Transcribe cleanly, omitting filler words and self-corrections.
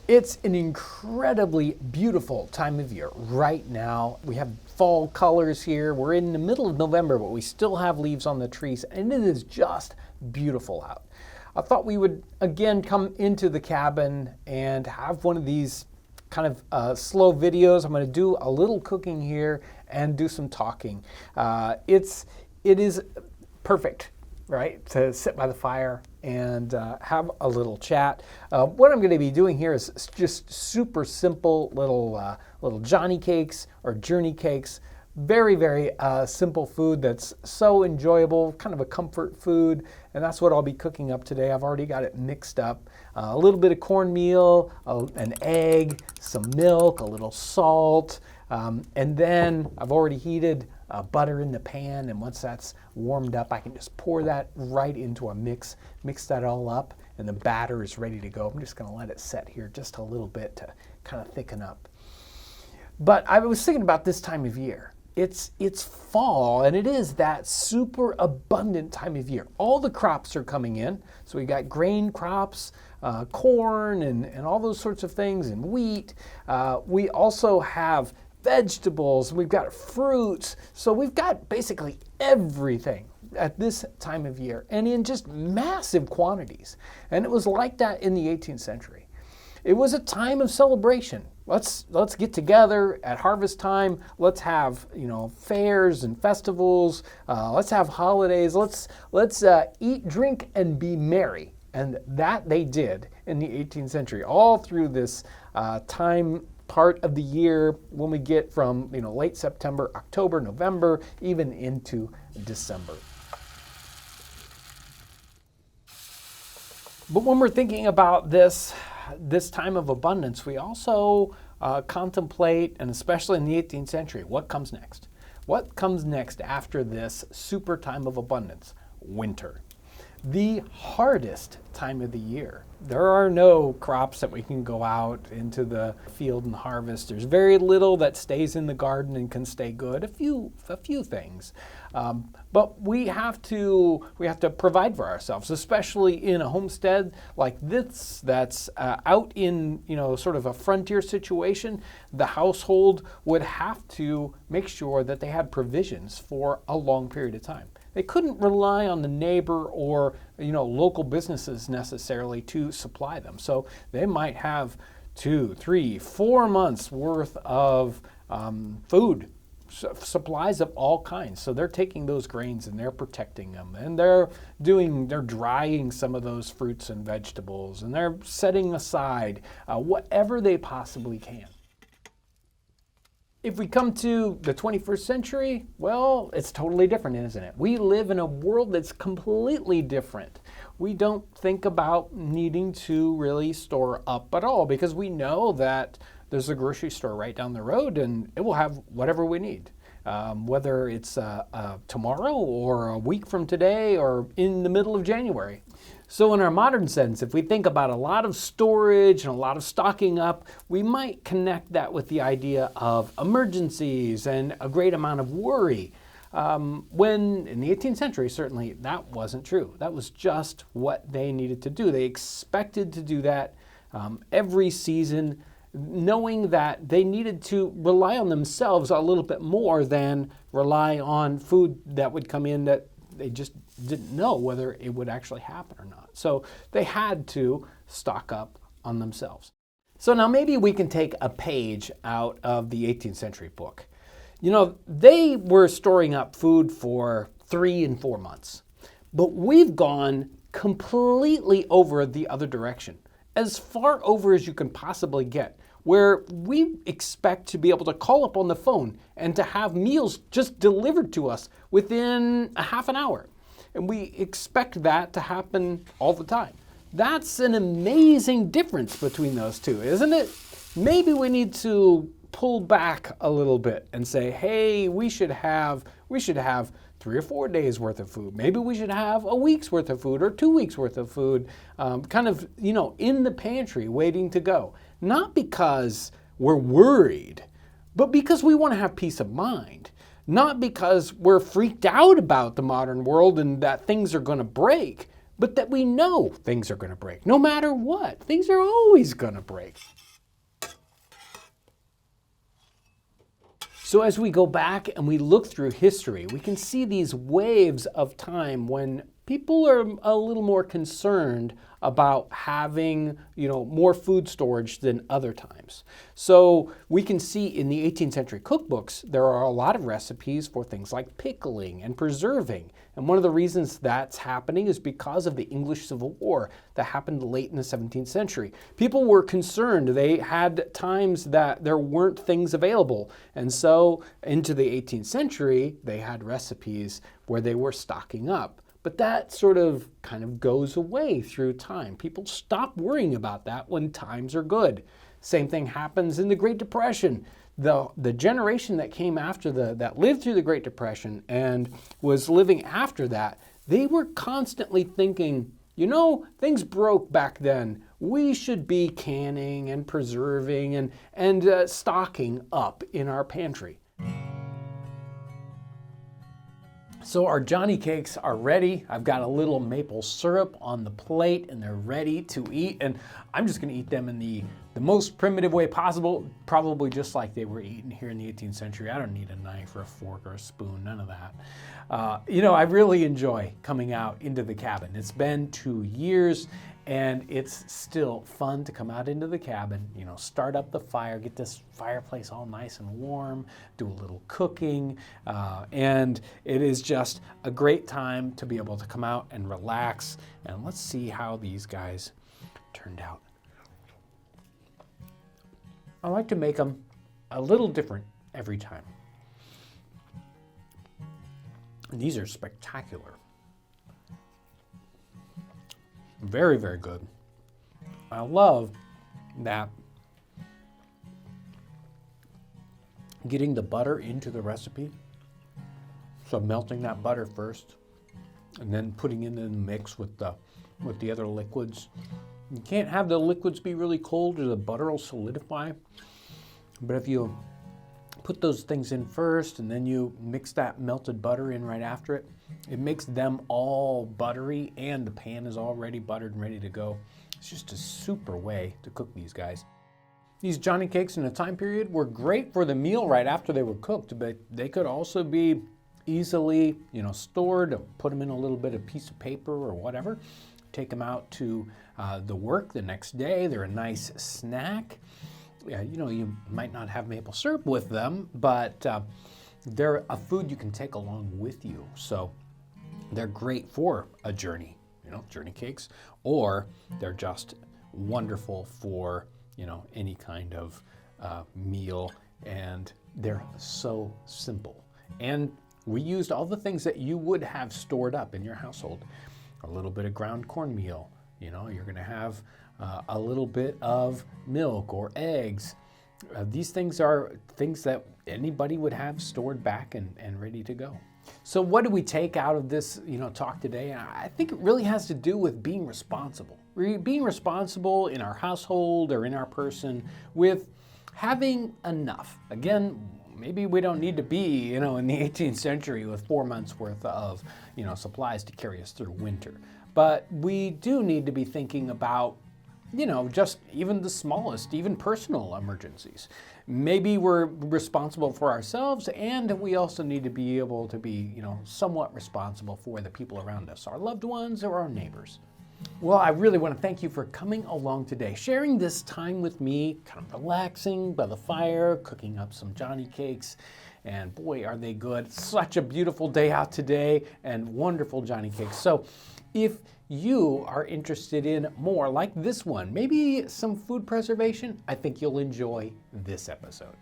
It's an incredibly beautiful time of year right now. We have fall colors here. We're in the middle of November, but we still have leaves on the trees, and it is just beautiful out. I thought we would again come into the cabin and have one of these kind of slow videos. I'm going to do a little cooking here and do some talking. It is perfect, right, to sit by the fire and have a little chat. What I'm going to be doing here is just super simple little Johnny cakes or journey cakes. Very, very simple food that's so enjoyable, kind of a comfort food, and that's what I'll be cooking up today. I've already got it mixed up. A little bit of cornmeal, an egg, some milk, a little salt, and then I've already heated butter in the pan, and once that's warmed up, I can just pour that right into a mix that all up, and the batter is ready to go. I'm just going to let it set here just a little bit to kind of thicken up. But I was thinking about this time of year. It's fall, and it is that super abundant time of year. All the crops are coming in. So we got grain crops, corn, and all those sorts of things, and wheat. We also have vegetables, we've got fruits. So we've got basically everything at this time of year, and in just massive quantities. And it was like that in the 18th century. It was a time of celebration. Let's get together at harvest time. Let's have fairs and festivals. Let's have holidays. Let's eat, drink, and be merry. And that they did in the 18th century, all through this time part of the year when we get from late September, October, November, even into December. But when we're thinking about this time of abundance, we also contemplate, and especially in the 18th century, what comes next? What comes next after this super time of abundance? Winter. The hardest time of the year. There are no crops that we can go out into the field and harvest. There's very little that stays in the garden and can stay good. A few things, but we have to provide for ourselves, especially in a homestead like this that's out in sort of a frontier situation. The household would have to make sure that they had provisions for a long period of time. They couldn't rely on the neighbor or local businesses necessarily to supply them. So they might have 2, 3, 4 months worth of food, supplies of all kinds. So they're taking those grains and they're protecting them, and they're drying some of those fruits and vegetables, and they're setting aside whatever they possibly can. If we come to the 21st century, well, it's totally different, isn't it? We live in a world that's completely different. We don't think about needing to really store up at all because we know that there's a grocery store right down the road and it will have whatever we need. Whether it's tomorrow or a week from today or in the middle of January. So in our modern sense, if we think about a lot of storage and a lot of stocking up, we might connect that with the idea of emergencies and a great amount of worry. When in the 18th century, certainly that wasn't true. That was just what they needed to do. They expected to do that every season, knowing that they needed to rely on themselves a little bit more than rely on food that would come in that they just didn't know whether it would actually happen or not. So they had to stock up on themselves. So now maybe we can take a page out of the 18th century book. They were storing up food for 3 and 4 months, but we've gone completely over the other direction, as far over as you can possibly get, where we expect to be able to call up on the phone and to have meals just delivered to us within a half an hour. And we expect that to happen all the time. That's an amazing difference between those two, isn't it? Maybe we need to pull back a little bit and say, hey, we should have 3 or 4 days worth of food. Maybe we should have a week's worth of food or 2 weeks worth of food, in the pantry waiting to go. Not because we're worried, but because we want to have peace of mind. Not because we're freaked out about the modern world and that things are going to break, but that we know things are going to break. No matter what, things are always going to break. So as we go back and we look through history, we can see these waves of time when people are a little more concerned about having, more food storage than other times. So we can see in the 18th century cookbooks, there are a lot of recipes for things like pickling and preserving. And one of the reasons that's happening is because of the English Civil War that happened late in the 17th century. People were concerned. They had times that there weren't things available. And so into the 18th century, they had recipes where they were stocking up. But that sort of kind of goes away through time. People stop worrying about that when times are good. Same thing happens in the Great Depression. The generation that came after that lived through the Great Depression and was living after that, they were constantly thinking, things broke back then. We should be canning and preserving and stocking up in our pantry. So our Johnny cakes are ready. I've got a little maple syrup on the plate and they're ready to eat. And I'm just gonna eat them in the most primitive way possible, probably just like they were eaten here in the 18th century. I don't need a knife or a fork or a spoon, none of that. I really enjoy coming out into the cabin. It's been 2 years and it's still fun to come out into the cabin, start up the fire, get this fireplace all nice and warm, do a little cooking, and it is just a great time to be able to come out and relax. And let's see how these guys turned out. I like to make them a little different every time. And these are spectacular. Very, very good. I love that getting the butter into the recipe. So melting that butter first and then putting it in the mix with the other liquids. You can't have the liquids be really cold or the butter will solidify. But if you put those things in first and then you mix that melted butter in right after it, it makes them all buttery and the pan is already buttered and ready to go. It's just a super way to cook these guys. These Johnny cakes in a time period were great for the meal right after they were cooked, but they could also be easily, stored, put them in a little bit of piece of paper or whatever, take them out to the work the next day. They're a nice snack. You might not have maple syrup with them, but they're a food you can take along with you. So they're great for a journey, journey cakes, or they're just wonderful for, any kind of meal. And they're so simple. And we used all the things that you would have stored up in your household. A little bit of ground cornmeal, you're going to have a little bit of milk or eggs. These things are things that anybody would have stored back and ready to go. So what do we take out of this, talk today? I think it really has to do with being responsible. Being responsible in our household or in our person with having enough. Again, maybe we don't need to be, in the 18th century with 4 months worth of, supplies to carry us through winter. But we do need to be thinking about, just even the smallest, even personal emergencies. Maybe we're responsible for ourselves, and we also need to be able to be, somewhat responsible for the people around us, our loved ones or our neighbors. Well, I really want to thank you for coming along today, sharing this time with me, kind of relaxing by the fire, cooking up some Johnny cakes, and boy, are they good. Such a beautiful day out today, and wonderful Johnny cakes. So if you are interested in more like this one, maybe some food preservation, I think you'll enjoy this episode.